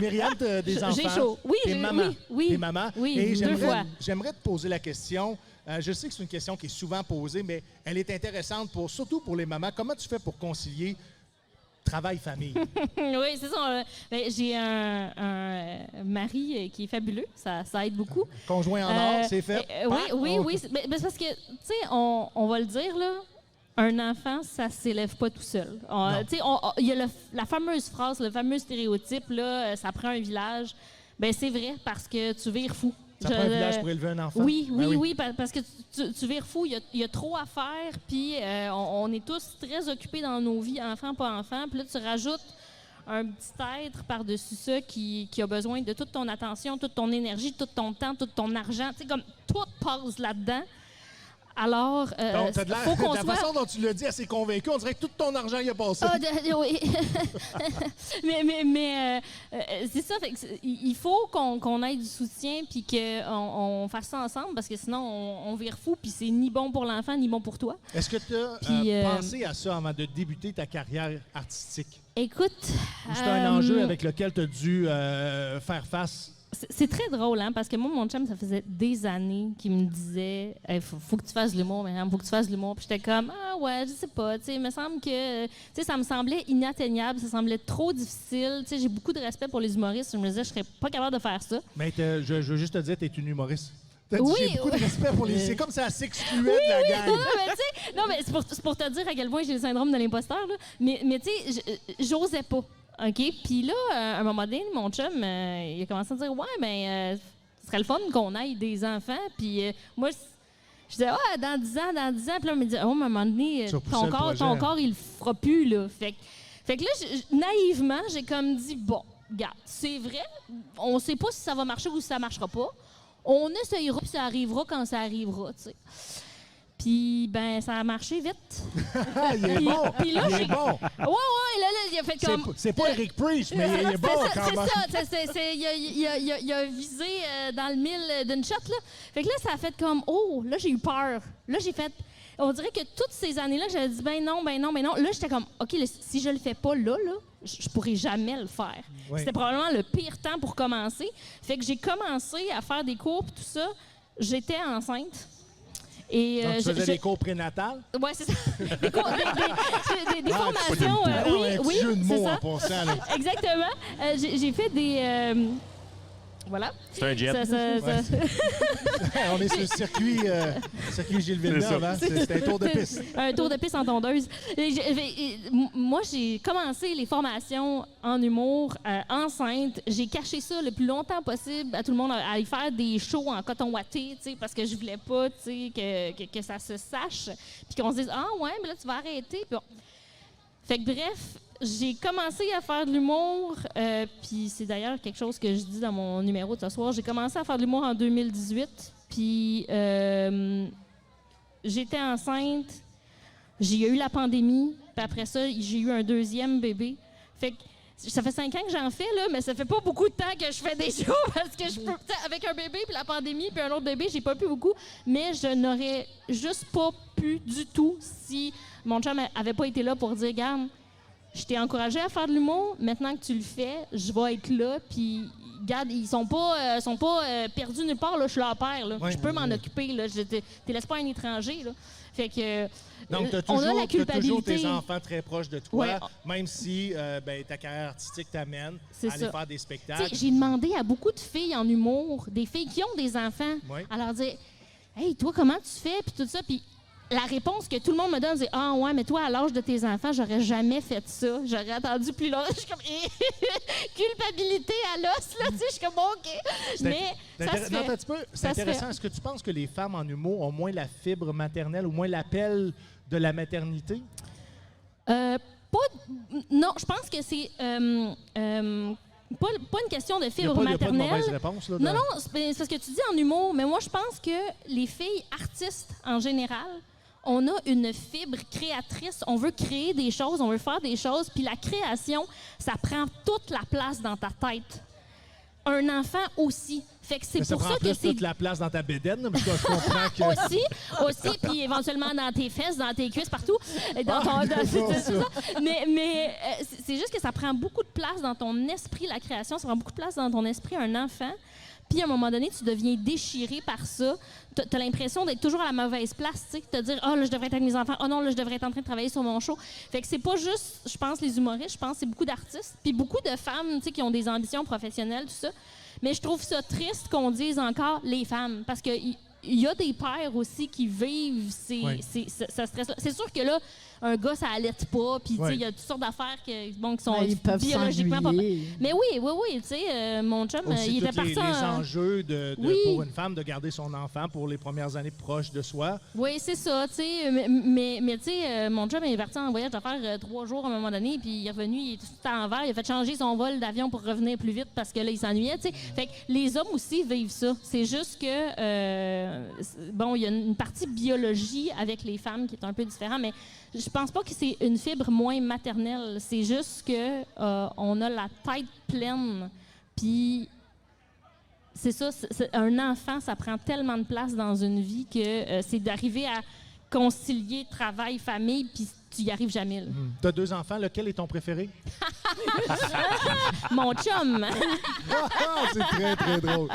Myriam, t'as des enfants. J'ai chaud. Oui, T'es maman. oui. T'es maman. Oui, Et 2 fois. j'aimerais te poser la question. Je sais que c'est une question qui est souvent posée, mais elle est intéressante, surtout pour les mamans. Comment tu fais pour concilier travail-famille? Oui, c'est ça. J'ai un mari qui est fabuleux. Ça aide beaucoup. Conjoint en or, c'est fait? Oui. Mais c'est parce que, tu sais, on va le dire, là, un enfant, ça s'élève pas tout seul. Tu sais, il y a la fameuse phrase, le fameux stéréotype, là, ça prend un village. Ben c'est vrai, parce que tu vires fou. Ça prend un village pour élever un enfant? Oui, parce que tu vires fou. Il y a trop à faire, puis on est tous très occupés dans nos vies, enfants, pas enfants. Puis là, tu rajoutes un petit être par-dessus ça qui a besoin de toute ton attention, toute ton énergie, tout ton temps, tout ton argent. Tu sais, comme tout passe là-dedans. Alors, donc, faut qu'on la façon dont tu l'as dit, assez convaincu, on dirait que tout ton argent y a passé. Oui. mais c'est ça. Fait que il faut qu'on ait du soutien puis qu'on fasse ça ensemble parce que sinon, on vire fou puis c'est ni bon pour l'enfant ni bon pour toi. Est-ce que tu as pensé à ça avant de débuter ta carrière artistique? Écoute... C'est un enjeu avec lequel tu as dû faire face? C'est très drôle, hein, parce que moi, mon chum, ça faisait des années qu'il me disait hey, faut que tu fasses de l'humour, madame, faut que tu fasses de l'humour. Puis j'étais comme, ah ouais, je sais pas, tu sais, il me semble que, tu sais, ça me semblait inatteignable, ça semblait trop difficile. Tu sais, j'ai beaucoup de respect pour les humoristes. Je me disais, je serais pas capable de faire ça. Mais je veux juste te dire, tu es une humoriste. T'as dit, oui, j'ai beaucoup de respect pour les... C'est comme ça s'excluait de la gang. Non, mais c'est pour te dire à quel point j'ai le syndrome de l'imposteur, là. Mais tu sais, j'osais pas. OK? Puis là, à un moment donné, mon chum, il a commencé à dire « Ouais, mais ce serait le fun qu'on aille des enfants. » Puis moi, je disais « Ah, dans 10 ans. » Puis là, on me dit « Oh, à un moment donné, ton corps, il le fera plus. » là. Fait que là, naïvement, j'ai comme dit « Bon, regarde, c'est vrai, on sait pas si ça va marcher ou si ça marchera pas. On essayera, puis ça arrivera quand ça arrivera, tu sais. » Puis, ben, ça a marché vite. Il est bon! Puis là, il est bon! Ouais, là, il a fait comme... C'est pas Eric Preach, mais il est bon quand même. C'est ça, il a visé dans le mille d'une shot, là. Fait que là, ça a fait comme, oh, là, j'ai eu peur. Là, j'ai fait... On dirait que toutes ces années-là, j'avais dit, ben non. Là, j'étais comme, OK, si je le fais pas là, je pourrais jamais le faire. Oui. C'était probablement le pire temps pour commencer. Fait que j'ai commencé à faire des cours, puis tout ça. J'étais enceinte. Et, donc, tu faisais des cours prénatales? Oui, c'est ça. Des formations. Oui, jeu de mots ça. en passant. Là. Exactement. J'ai fait des... Voilà. C'est un jet. On est sur le circuit Gilles Villeneuve. Hein? C'est un tour de piste. Un tour de piste en tondeuse. Moi, j'ai commencé les formations en humour enceinte. J'ai caché ça le plus longtemps possible à tout le monde, à aller faire des shows en coton ouaté, parce que je voulais pas que ça se sache. Puis qu'on se dise « Ah ouais, mais là, tu vas arrêter. » Puis fait que bref... J'ai commencé à faire de l'humour, puis c'est d'ailleurs quelque chose que je dis dans mon numéro de ce soir. J'ai commencé à faire de l'humour en 2018, puis j'étais enceinte, j'ai eu la pandémie, puis après ça, j'ai eu un deuxième bébé. Fait que ça fait 5 ans que j'en fais, là, mais ça fait pas beaucoup de temps que je fais des shows parce que je peux, avec un bébé, puis la pandémie, puis un autre bébé, j'ai pas pu beaucoup, mais je n'aurais juste pas pu du tout si mon chum avait pas été là pour dire « Garde, je t'ai encouragé à faire de l'humour. Maintenant que tu le fais, je vais être là. Puis, regarde, ils sont pas perdus nulle part. Là, je suis leur père. Là. Je peux m'en occuper. Là. Je te laisse pas un étranger. Là. Fait que, donc, on a la culpabilité. T'as toujours tes enfants très proches de toi, ouais. Même si ta carrière artistique t'amène à aller faire des spectacles. T'sais, j'ai demandé à beaucoup de filles en humour, des filles qui ont des enfants, à leur dire « Hey, toi, comment tu fais? » Puis tout ça. Puis la réponse que tout le monde me donne, c'est « Ah ouais, mais toi, à l'âge de tes enfants, j'aurais jamais fait ça. J'aurais attendu plus longtemps. » Je suis comme culpabilité à l'os, là. Je suis comme bon, OK. Mais ça se fait. C'est intéressant. Est-ce que tu penses que les femmes en humour ont moins la fibre maternelle ou moins l'appel de la maternité? Non, je pense que c'est... Pas une question de fibre maternelle. Il n'y a pas de mauvaise réponse. Là, non, c'est parce que tu dis en humour, mais moi, je pense que les filles artistes, en général, on a une fibre créatrice. On veut créer des choses, on veut faire des choses, puis la création, ça prend toute la place dans ta tête. Un enfant aussi. Fait que c'est Mais ça pour prend ça que plus c'est toute la place dans ta bédaine, là, parce que je comprends que... aussi, puis éventuellement dans tes fesses, dans tes cuisses, partout. Mais c'est juste que ça prend beaucoup de place dans ton esprit, la création, ça prend beaucoup de place dans ton esprit, un enfant. Puis à un moment donné, tu deviens déchiré par ça. Tu as l'impression d'être toujours à la mauvaise place, tu sais, te dire « Ah, là, je devrais être avec mes enfants. Ah non, là, je devrais être en train de travailler sur mon show. » Fait que c'est pas juste, je pense, les humoristes, je pense que c'est beaucoup d'artistes, puis beaucoup de femmes, tu sais, qui ont des ambitions professionnelles, tout ça. Mais je trouve ça triste qu'on dise encore les femmes, parce que il y a des pères aussi qui vivent ce stress-là. C'est sûr que là, un gars, ça allait pas, puis il y a toutes sortes d'affaires qui sont ils peuvent biologiquement pas... s'ennuyer. Mais oui, tu sais, mon chum, Aussi, il était tous les parti enjeux Oui. pour une femme de garder son enfant pour les premières années proches de soi. Oui, c'est ça, tu sais. Mais tu sais, mon chum est parti en voyage d'affaires 3 jours à un moment donné, puis il est revenu, il est tout en vert, il a fait changer son vol d'avion pour revenir plus vite parce que là, il s'ennuyait, tu sais. Fait que les hommes aussi vivent ça. C'est juste que, bon, il y a une partie biologie avec les femmes qui est un peu différente, mais je pense pas que c'est une fibre moins maternelle. C'est juste que on a la tête pleine, puis c'est ça, un enfant, ça prend tellement de place dans une vie que c'est d'arriver à concilier travail, famille, puis tu y arrives jamais. Tu as 2 enfants, lequel est ton préféré? Mon chum! C'est très, très drôle.